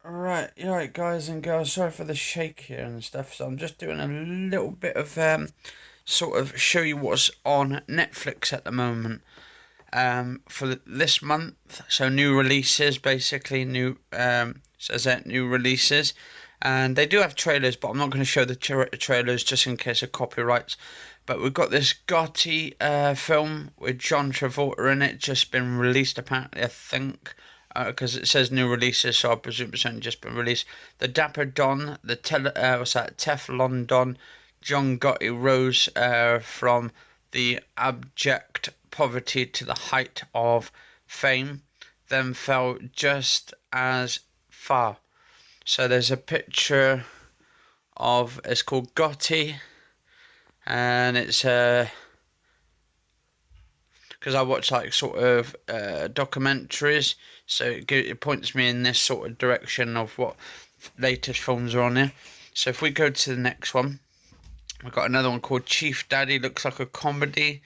Right, you're right, guys and girls. Sorry for the shake here and stuff. So I'm just doing a little bit of sort of show you what's on Netflix at the moment. For this month, so new releases, basically new says that new releases, and they do have trailers, but I'm not going to show the trailers just in case of copyrights. But we've got this Gotti film with John Travolta in it, just been released apparently, I think, because it says new releases, so I presume it's only just been released. The Dapper Don, what's that? Teflon Don, John Gotti rose from the abject poverty to the height of fame, then fell just as far. So there's a picture of it's called Gotti, and it's because I watch like sort of documentaries, so it points me in this sort of direction of what latest films are on there. So if we go to the next one, we've got another one called Chief Daddy. Looks like a comedy.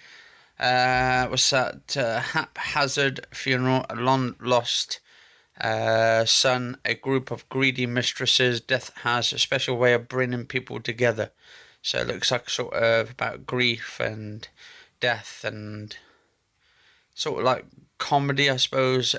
What's that? Haphazard funeral, a long lost son, a group of greedy mistresses. Death has a special way of bringing people together. So it looks like sort of about grief and death and sort of like comedy, I suppose,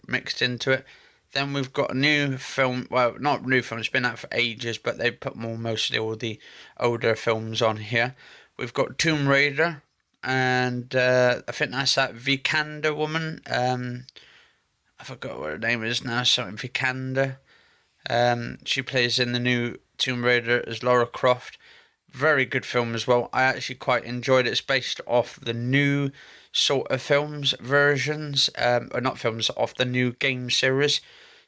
mixed into it. Then we've got a new film. Well, not new film. It's been out for ages, but they put mostly all the older films on here. We've got Tomb Raider, and I think that's that Vikander woman. I forgot what her name is now. Something Vikander. She plays in the new Tomb Raider as Lara Croft. Very good film as well. I actually quite enjoyed it. It's based off the new sort of films versions, or not films, off the new game series.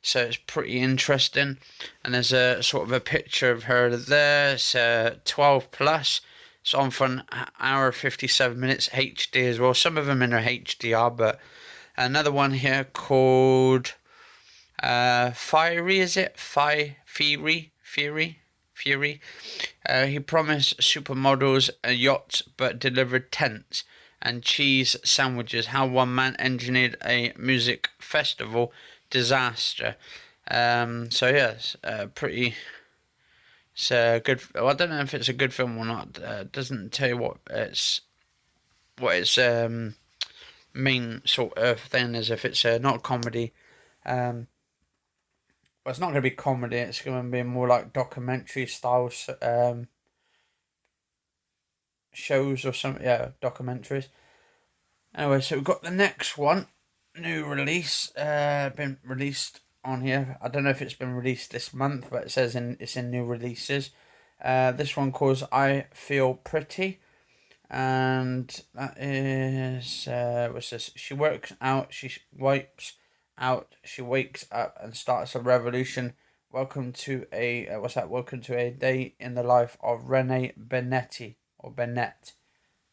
So it's pretty interesting. And there's a sort of a picture of her there. It's 12 plus. It's on for an hour 57 minutes HD as well. Some of them in are HDR, but another one here called Fiery, is it? Fury. He promised supermodels a yacht but delivered tents and cheese sandwiches. How one man engineered a music festival disaster. So yes, pretty. It's a good. Well, I don't know if it's a good film or not. It doesn't tell you what its main sort of thing is. If it's not a comedy, well, it's not going to be comedy. It's going to be more like documentary style shows or something. Yeah, documentaries. Anyway, so we've got the next one, new release, been released on here. I don't know if it's been released this month, but it says it's in new releases. This one calls I Feel Pretty, and that is what's this? She works out, she wipes out, she wakes up and starts a revolution. Welcome to a what's that? Welcome to a day in the life of Renee Benetti or Bennett.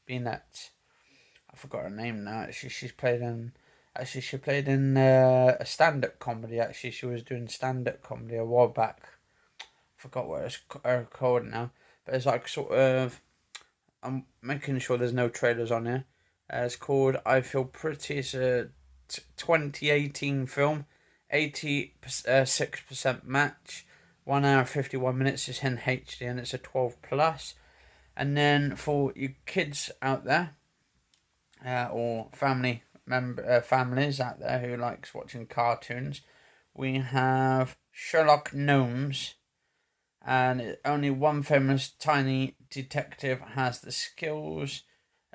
I forgot her name now. Actually, she played in a stand-up comedy. Actually, she was doing stand-up comedy a while back. Forgot what it's called now, but it's like sort of. I'm making sure there's no trailers on here. It's called I Feel Pretty. It's a 2018 film. 86% match. 1 hour 51 minutes. It's in HD and it's a 12 plus. And then for you kids out there, or families out there who likes watching cartoons, we have Sherlock Gnomes, and only one famous tiny detective has the skills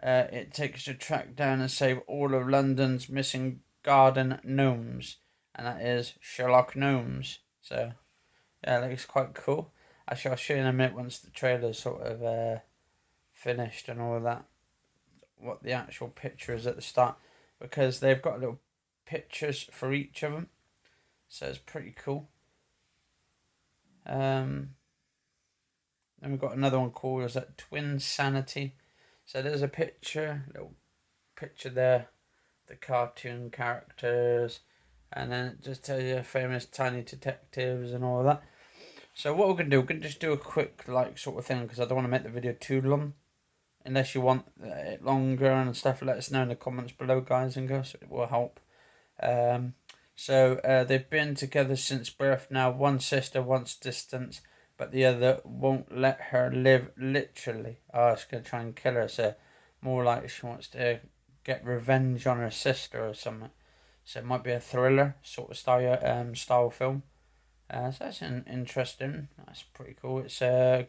it takes to track down and save all of London's missing garden gnomes, and that is Sherlock Gnomes. So yeah, that looks quite cool. Actually, I'll show you in a minute once the trailer's sort of finished and all of that, what the actual picture is at the start, because they've got little pictures for each of them, so it's pretty cool. Then we've got another one called is that Twin Sanity. So there's a little picture there, the cartoon characters, and then it just tells you famous tiny detectives and all of that. So what we're gonna do, we're gonna just do a quick like sort of thing because I don't want to make the video too long. Unless you want it longer and stuff, let us know in the comments below, guys and girls. It will help. So they've been together since birth now. One sister wants distance, but the other won't let her live literally. Oh, it's going to try and kill her. So more like she wants to get revenge on her sister or something. So it might be a thriller sort of style film. So that's interesting. That's pretty cool. It's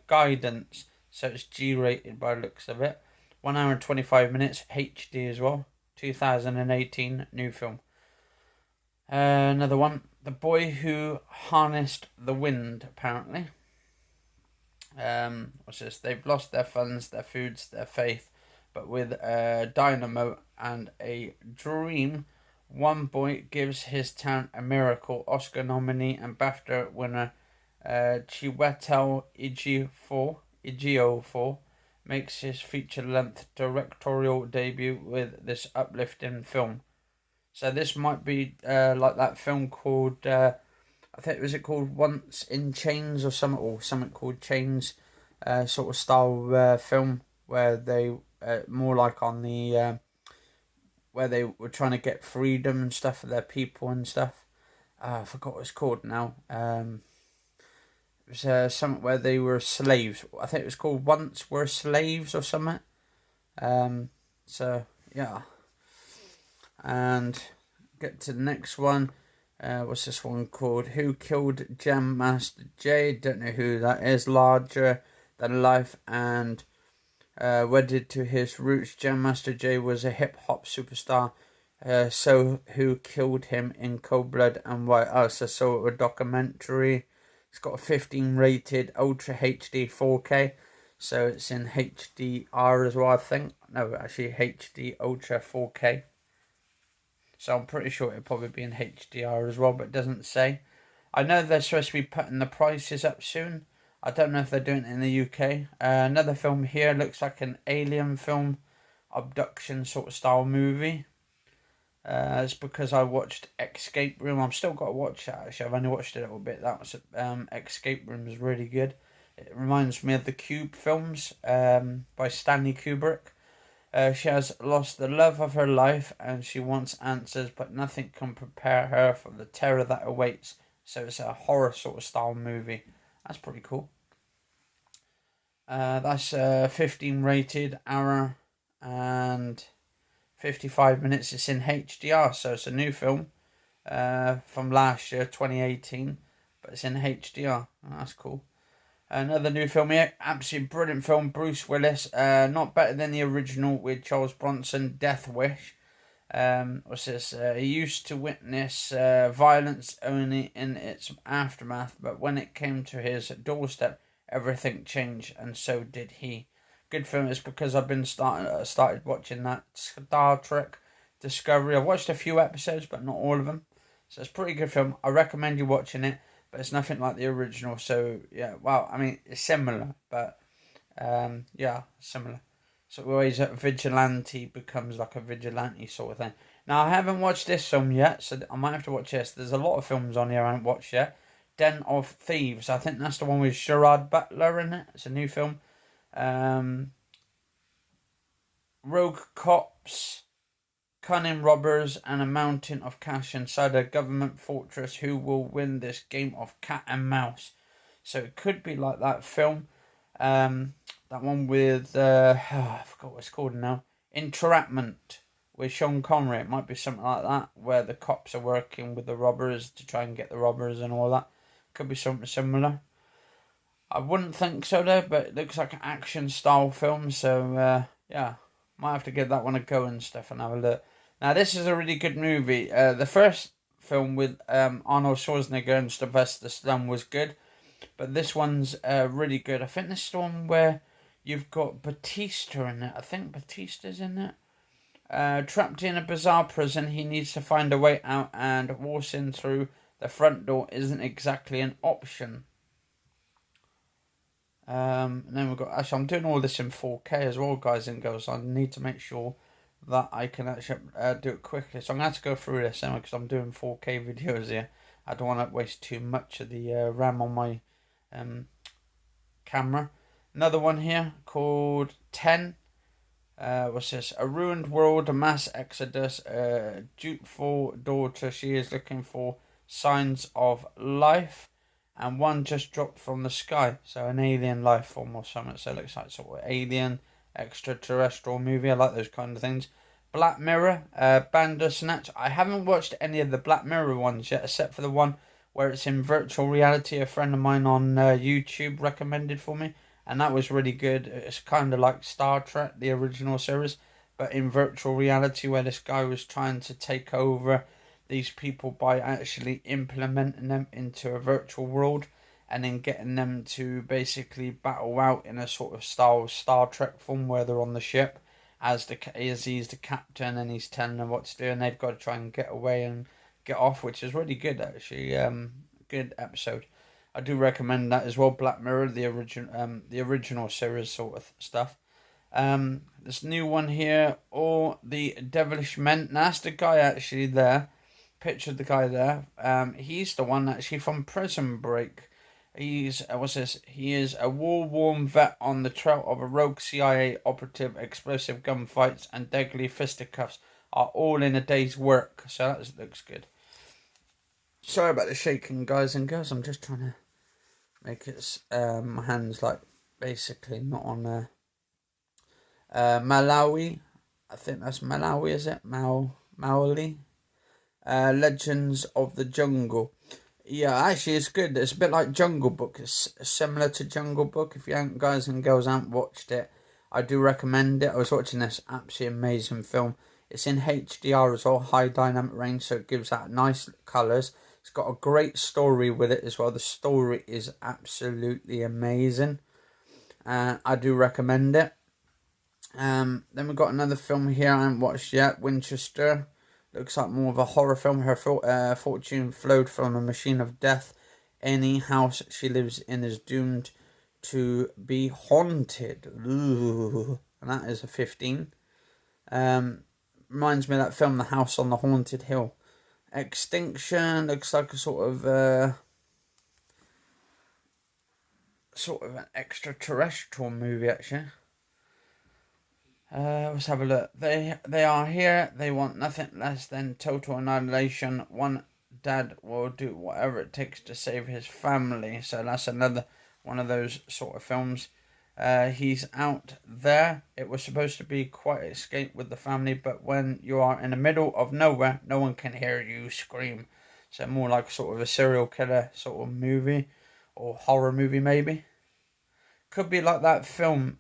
guidance, so it's G-rated by the looks of it. 1 hour and 25 minutes, HD as well. 2018 new film. Another one, The Boy Who Harnessed the Wind. Apparently, what's this? They've lost their funds, their foods, their faith, but with a dynamo and a dream, one boy gives his town a miracle. Oscar nominee and BAFTA winner Chiwetel Ejiofor makes his feature-length directorial debut with this uplifting film. So this might be like that film called I think was it called Once in Chains or something called Chains, sort of style film where they more like on the where they were trying to get freedom and stuff for their people and stuff. I forgot what it's called now. It was something where they were slaves. I think it was called Once Were Slaves or something. So yeah, and get to the next one. What's this one called? Who Killed Jam Master Jay? Don't know who that is. Larger than life and wedded to his roots, Jam Master Jay was a hip hop superstar. So who killed him in cold blood and why? Oh, so a documentary. It's got a 15 rated Ultra HD 4K. So it's in HDR as well, I think. No, actually HD Ultra 4K. So I'm pretty sure it'll probably be in HDR as well, but it doesn't say. I know they're supposed to be putting the prices up soon. I don't know if they're doing it in the UK. Another film here looks like an alien film, abduction sort of style movie. It's because I watched Escape Room. I've still got to watch that actually. I've only watched it a little bit. That was Escape Room is really good. It reminds me of the Cube films by Stanley Kubrick. She has lost the love of her life and she wants answers, but nothing can prepare her for the terror that awaits. So it's a horror sort of style movie. That's pretty cool. That's 15 rated, hour and 55 minutes. It's in HDR, so it's a new film from last year, 2018, but it's in HDR. Oh, that's cool. Another new film here, absolutely brilliant film. Bruce Willis, not better than the original with Charles Bronson, Death Wish. What's this? He used to witness violence only in its aftermath, but when it came to his doorstep, everything changed, and so did he. Good film is because I've been started watching that Star Trek Discovery. I've watched a few episodes, but not all of them. So it's a pretty good film. I recommend you watching it, but it's nothing like the original. So yeah, well, I mean it's similar, but yeah, similar. So always a vigilante becomes like a vigilante sort of thing. Now I haven't watched this film yet, so I might have to watch this. There's a lot of films on here I haven't watched yet. Den of Thieves. I think that's the one with Gerard Butler in it. It's a new film. Rogue cops, cunning robbers, and a mountain of cash inside a government fortress. Who will win this game of cat and mouse? So it could be like that film. That one with I forgot what it's called now. Entrapment with Sean Connery. It might be something like that, where the cops are working with the robbers to try and get the robbers and all that. Could be something similar. I wouldn't think so though, but it looks like an action style film. So yeah, might have to give that one a go and stuff and have a look. Now this is a really good movie. The first film with Arnold Schwarzenegger and Sylvester Stallone was good. But this one's really good. I think this is the one where you've got Batista in it. I think Batista's in it. Trapped in a bizarre prison, he needs to find a way out, and waltzing through the front door isn't exactly an option. And then we've got... Actually, I'm doing all this in 4K as well, guys and girls. So I need to make sure that I can actually do it quickly. So I'm going to have to go through this anyway, because I'm doing 4K videos here. I don't want to waste too much of the RAM on my camera. Another one here called 10. What's this? A ruined world, a mass exodus, a dutiful daughter. She is looking for signs of life, and one just dropped from the sky. So an alien life form or something. So it looks like sort of alien, extraterrestrial movie. I like those kind of things. Black Mirror, Bandersnatch. I haven't watched any of the Black Mirror ones yet, except for the one where it's in virtual reality. A friend of mine on YouTube recommended for me, and that was really good. It's kind of like Star Trek, the original series, but in virtual reality, where this guy was trying to take over these people by actually implementing them into a virtual world and then getting them to basically battle out in a sort of style Star Trek form where they're on the ship as he's the captain and he's telling them what to do, and they've got to try and get away and get off, which is really good actually. Good episode. I do recommend that as well. Black Mirror, the original series sort of stuff. This new one here, or the Devilish Men. Now, that's the guy actually there. Pictured the guy there. He's the one actually from Prison Break. He's what's this? He is a war-worn vet on the trail of a rogue CIA operative. Explosive gunfights and deadly fisticuffs are all in a day's work. So that looks good. Sorry about the shaking, guys and girls. I'm just trying to make it. My hands like basically not on Malawi. I think that's Malawi, is it? Maoli. Legends of the Jungle. Yeah, actually, it's good. It's a bit like Jungle Book. It's similar to Jungle Book. If you haven't, guys and girls, haven't watched it, I do recommend it. I was watching this absolutely amazing film. It's in HDR as well, high dynamic range, so it gives that nice colours. It's got a great story with it as well. The story is absolutely amazing. I do recommend it. Then we've got another film here I haven't watched yet, Winchester. Looks like more of a horror film. Her fortune flowed from a machine of death. Any house she lives in is doomed to be haunted. Ooh. And that is a 15. Reminds me of that film, The House on the Haunted Hill. Extinction looks like a sort of an extraterrestrial movie actually. Let's have a look. They are here. They want nothing less than total annihilation. One dad will do whatever it takes to save his family. So that's another one of those sort of films. He's out there. It was supposed to be quite an escape with the family, but when you are in the middle of nowhere, no one can hear you scream. So more like sort of a serial killer sort of movie, or horror movie maybe. Could be like that film.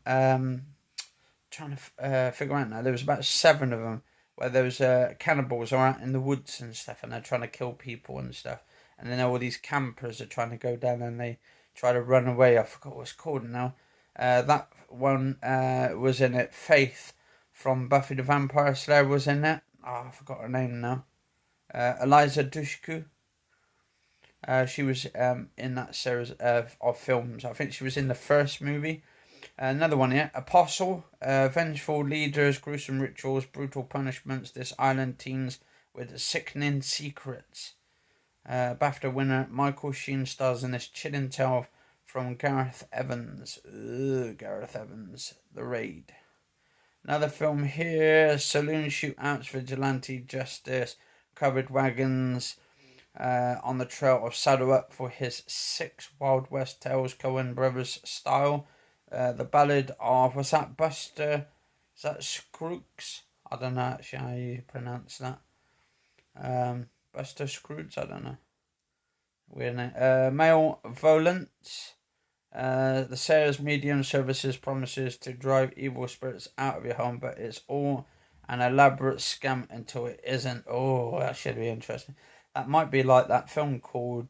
Trying to figure out now. There was about 7 of them where those cannibals are out in the woods and stuff, and they're trying to kill people and stuff. And then all these campers are trying to go down and they try to run away. I forgot what it's called now. That one was in it. Faith from Buffy the Vampire Slayer was in it. Oh, I forgot her name now. Eliza Dushku. She was in that series of films. I think she was in the first movie. Another one here. Apostle. Vengeful leaders, gruesome rituals, brutal punishments. This island teems with sickening secrets. BAFTA winner Michael Sheen stars in this chilling tale from Gareth Evans. Gareth Evans. The Raid. Another film here. Saloon shootouts, vigilante justice, covered wagons. On the trail of Saddle Up for his 6 Wild West Tales, Coen Brothers style. The Ballad of, what's that, Buster, is that Scruggs? I don't know actually how you pronounce that. Buster Scruggs, I don't know. Weird name. Male Volants. The sales medium services promises to drive evil spirits out of your home, but it's all an elaborate scam until it isn't. Oh, that should be interesting. That might be like that film called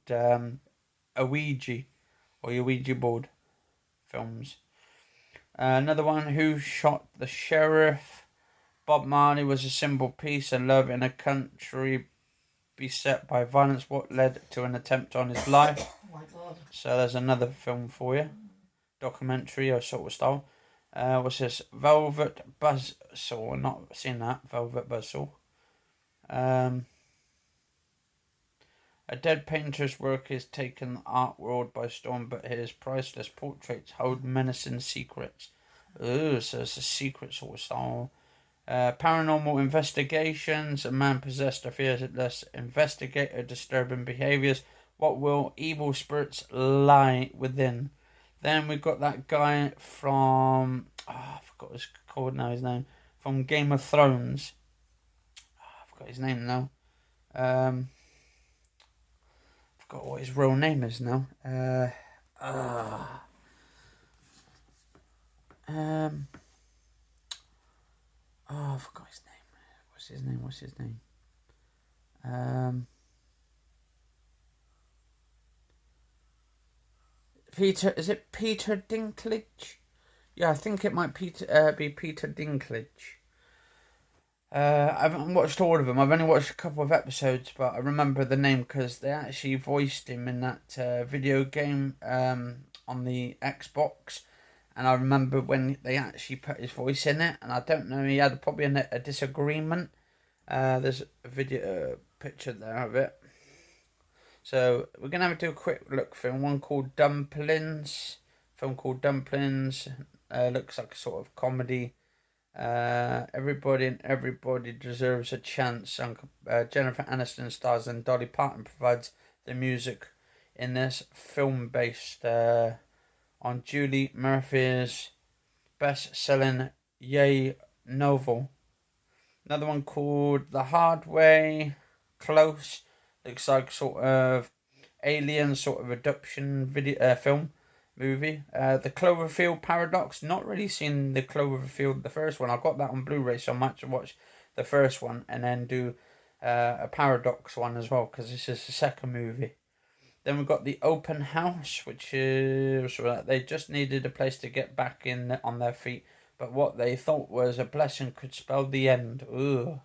Ouija, or your Ouija board films. Another one, Who Shot the Sheriff? Bob Marley was a simple peace and love in a country beset by violence. What led to an attempt on his life? Oh my God. So there's another film for you. Documentary or sort of style. What's this? Velvet Buzzsaw. Not seen that. Velvet Buzzsaw. A dead painter's work is taken the art world by storm, but his priceless portraits hold menacing secrets. Ooh, so it's a secret sort of style. Paranormal investigations. A man possessed or fearless investigator disturbing behaviors. What will evil spirits lie within? Then we've got that guy from I forgot his called now. His name from Game of Thrones. I forgot his name now. Um, forgot what his real name is now. Um, I forgot his name. What's his name? Um, Peter. Is it Peter Dinklage? Yeah, I think it might be Peter Dinklage. I haven't watched all of them. I've only watched a couple of episodes, but I remember the name because they actually voiced him in that video game on the Xbox. And I remember when they actually put his voice in it, and I don't know, he had probably a disagreement. There's a video picture there of it. So we're gonna have to do a quick look film. One called Dumplings. Film called Dumplings. Looks like a sort of comedy. Everybody and everybody deserves a chance. Jennifer Aniston stars and Dolly Parton provides the music in this film based on Julie Murphy's best-selling Yay novel. Another one called The Hard Way, Close. Looks like sort of alien sort of adoption video film movie. The Cloverfield Paradox. Not really seen the Cloverfield, the first one. I got that on Blu-ray, so I might watch the first one and then do a Paradox one as well, because this is the second movie. Then we've got the Open House, which is they just needed a place to get back in on their feet, but what they thought was a blessing could spell the end. Ooh,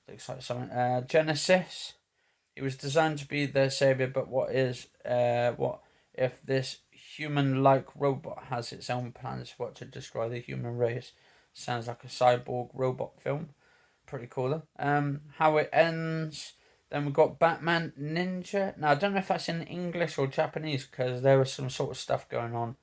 looks like something. Genesis. It was designed to be their savior, but what if this human-like robot has its own plans? What to destroy the human race? Sounds like a cyborg robot film. Pretty cool. How it ends. Then we've got Batman Ninja. Now I don't know if that's in English or Japanese because there was some sort of stuff going on.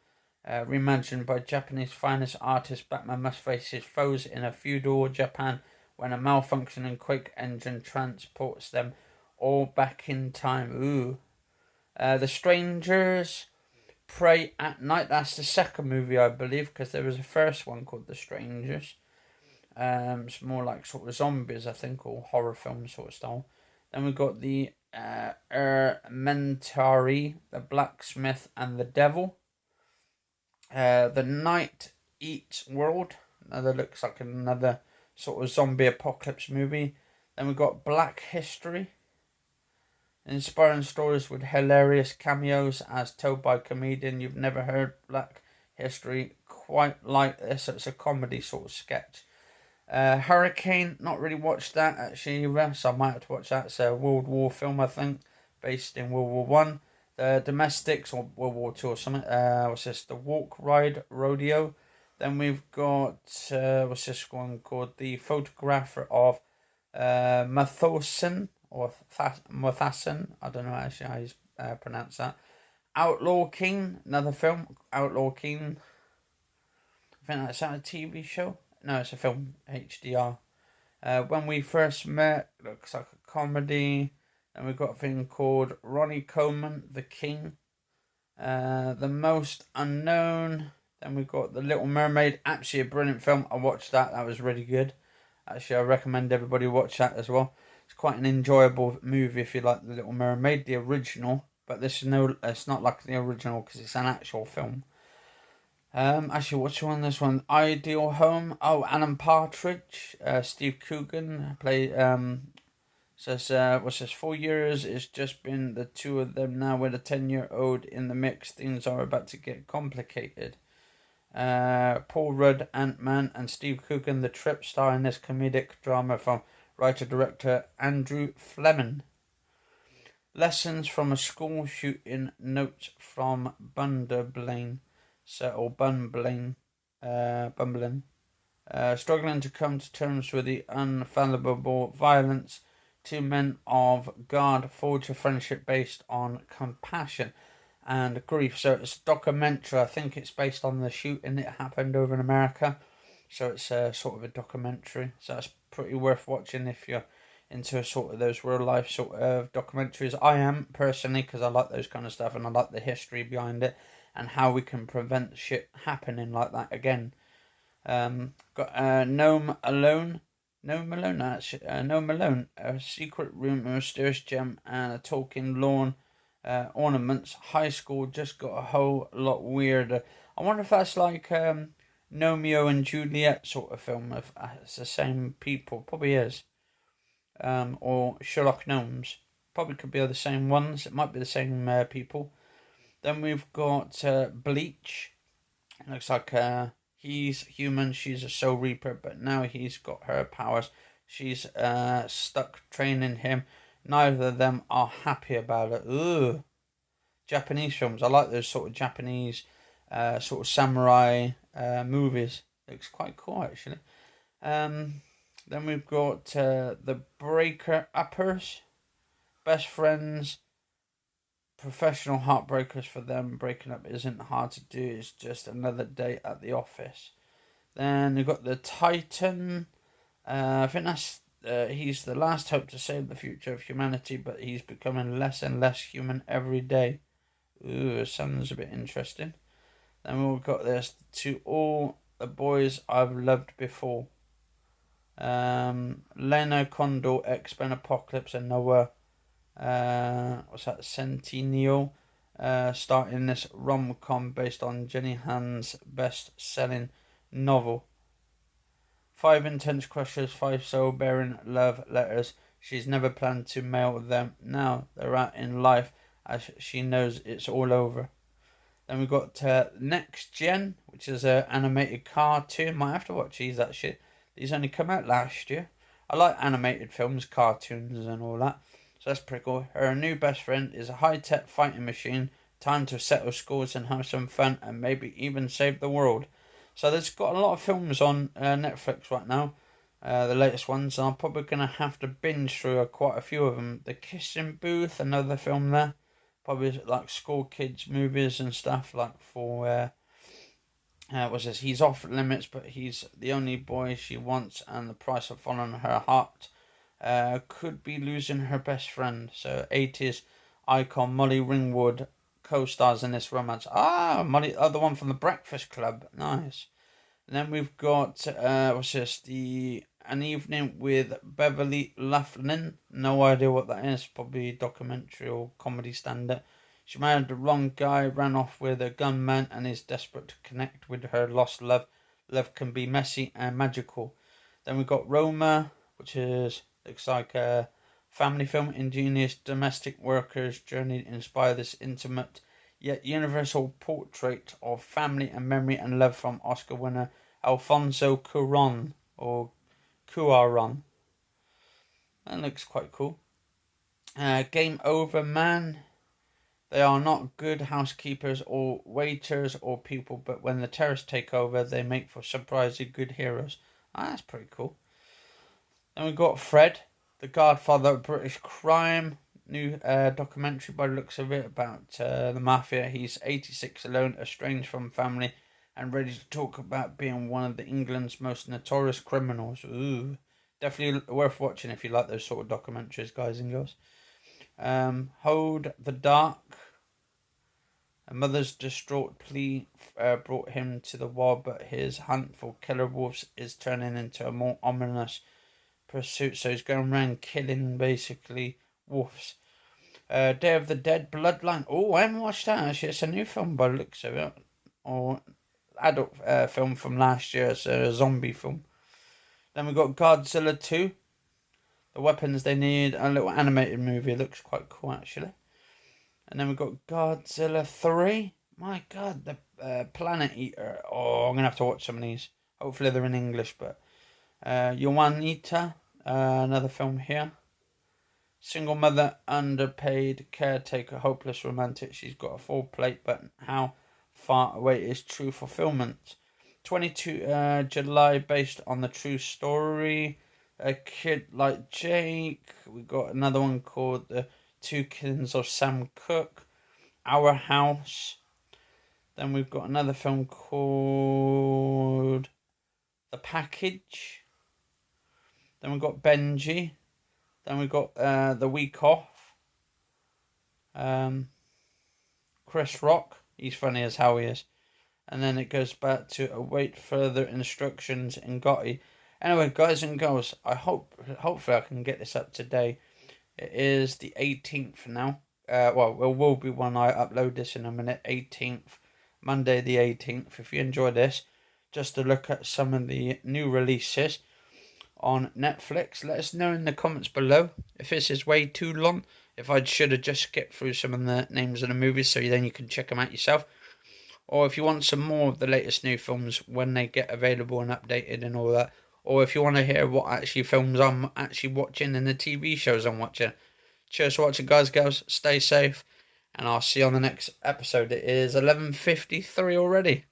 Reimagined by Japanese finest artist, Batman must face his foes in a feudal Japan when a malfunctioning quake engine transports them all back in time. Ooh. The Strangers, Pray at Night. That's the second movie, I believe, because there was a first one called The Strangers. It's more like sort of zombies, I think, or horror film sort of style. Then we've got the Mentari, the Blacksmith, and the Devil. The Night Eats World. Another looks like another sort of zombie apocalypse movie. Then we've got Black History. Inspiring stories with hilarious cameos as told by comedian. You've never heard Black History quite like this. It's a comedy sort of sketch. Hurricane, not really watched that actually either, so I might have to watch that. It's a World War film, I think, based in World War One. The Domestics, or World War Two or something. What's this? The Walk Ride Rodeo. Then we've got what's this one called? The Photographer of Mathosin or Mathassen. I don't know actually how you pronounce that. Outlaw King, another film. Outlaw King. I think that's a TV show. No, it's a film, HDR. When We First Met, looks like a comedy. Then we've got a thing called Ronnie Coleman, The King. The Most Unknown. Then we've got The Little Mermaid, absolutely a brilliant film. I watched that, that was really good. Actually, I recommend everybody watch that as well. It's quite an enjoyable movie if you like The Little Mermaid, the original. But this is it's not like the original because it's an actual film. Actually, what's one? This one, Ideal Home. Oh, Alan Partridge, Steve Coogan says what's this? 4 years. It's just been the two of them now with a 10-year-old in the mix. Things are about to get complicated. Paul Rudd, Ant-Man, and Steve Coogan, the Trip, star in this comedic drama from writer-director Andrew Fleming. Lessons from a school shooting. Notes from Bunderblane. Bumbling. Struggling to come to terms with the unfathomable violence, two men of God forge a friendship based on compassion. and grief. So it's a documentary. I think it's based on the shooting that happened over in America. So it's a sort of a documentary. So that's pretty worth watching if you're into sort of those real life sort of documentaries. I am personally, because I like those kind of stuff and I like the history behind it and how we can prevent shit happening like that again. Got Gnome Alone. Gnome Alone, actually. Gnome Alone. A secret room, a mysterious gem, and a talking lawn ornaments. High school just got a whole lot weirder. I wonder if that's like Romeo and Juliet sort of film. If it's the same people, probably is. Or Sherlock Gnomes. Probably could be the same ones. It might be the same people. Then we've got Bleach. It looks like he's human, she's a soul reaper, but now he's got her powers. She's stuck training him. Neither of them are happy about it. Ugh. Japanese films. I like those sort of Japanese sort of samurai movies. Looks quite cool actually. Then we've got the Breaker Uppers, best friends, professional heartbreakers for them. Breaking up isn't hard to do. It's just another day at the office. Then you've got the Titan. I think that's he's the last hope to save the future of humanity, but he's becoming less and less human every day. Ooh, sounds a bit interesting. Then we've got this To All the Boys I've Loved Before. Leno Condor, X-Men Apocalypse, and Noah. What's that? Centennial. Starting this rom-com based on Jenny Han's best-selling novel. 5 intense crushes, 5 soul-bearing love letters. She's never planned to mail them. Now they're out in life as she knows it's all over. Then we've got Next Gen, which is an animated cartoon. Might have to watch these actually. These only come out last year. I like animated films, cartoons and all that. So that's pretty cool. Her new best friend is a high-tech fighting machine. Time to settle scores and have some fun and maybe even save the world. So there's got a lot of films on Netflix right now. The latest ones. And I'm probably going to have to binge through quite a few of them. The Kissing Booth, another film there. Probably like school kids movies and stuff like for... what's this? He's off limits, but he's the only boy she wants, and the price of following her heart could be losing her best friend. So 80s icon Molly Ringwald co-stars in this romance. Molly, the one from the Breakfast Club. Nice. And then we've got what's this? An Evening with Beverly Loughlin. No idea what that is. Probably documentary or comedy stand-up. She married the wrong guy, ran off with a gunman, and is desperate to connect with her lost love. Love can be messy and magical. Then we've got Roma, which looks like a family film. Ingenious domestic workers' journey to inspire this intimate yet universal portrait of family and memory and love from Oscar winner Alfonso Cuarón. That looks quite cool. Game Over Man. They are not good housekeepers or waiters or people, but when the terrorists take over, they make for surprisingly good heroes. That's pretty cool. Then we've got Fred, the Godfather of British crime. New documentary by the looks of it about the mafia. He's 86, alone, estranged from family, and ready to talk about being one of England's most notorious criminals. Ooh, definitely worth watching if you like those sort of documentaries, guys and girls. Hold the Dark. A mother's distraught plea brought him to the wall, but his hunt for killer wolves is turning into a more ominous pursuit. So he's going around killing basically wolves. Day of the Dead Bloodline. Oh, I haven't watched that actually. It's a new film by the looks of it. Or adult film from last year. It's a zombie film. Then we've got Godzilla 2. The weapons they need. A little animated movie. It looks quite cool actually. And then we've got Godzilla 3. My God, the Planet Eater. Oh, I'm going to have to watch some of these. Hopefully they're in English, but... Juanita, another film here. Single mother, underpaid caretaker, hopeless romantic. She's got a full plate, but how far away is true fulfillment? 22 July, based on the true story. A Kid Like Jake. We got another one called The Two Killings of Sam Cooke. Our House. Then we've got another film called The Package. Then we've got Benji. Then we've got The Week Off. Chris Rock. He's funny as how he is. And then it goes back to await further instructions in Gotti. Anyway, guys and girls, hopefully I can get this up today. It is the 18th now. Well, it will be when I upload this in a minute. 18th, Monday the 18th. If you enjoy this, just to look at some of the new releases on Netflix. Let us know in the comments below if this is way too long. If I should have just skipped through some of the names of the movies so then you can check them out yourself. Or if you want some more of the latest new films when they get available and updated and all that. Or if you want to hear what actually films I'm actually watching and the TV shows I'm watching. Cheers for watching, guys, girls. Stay safe. And I'll see you on the next episode. It is 11:53 already.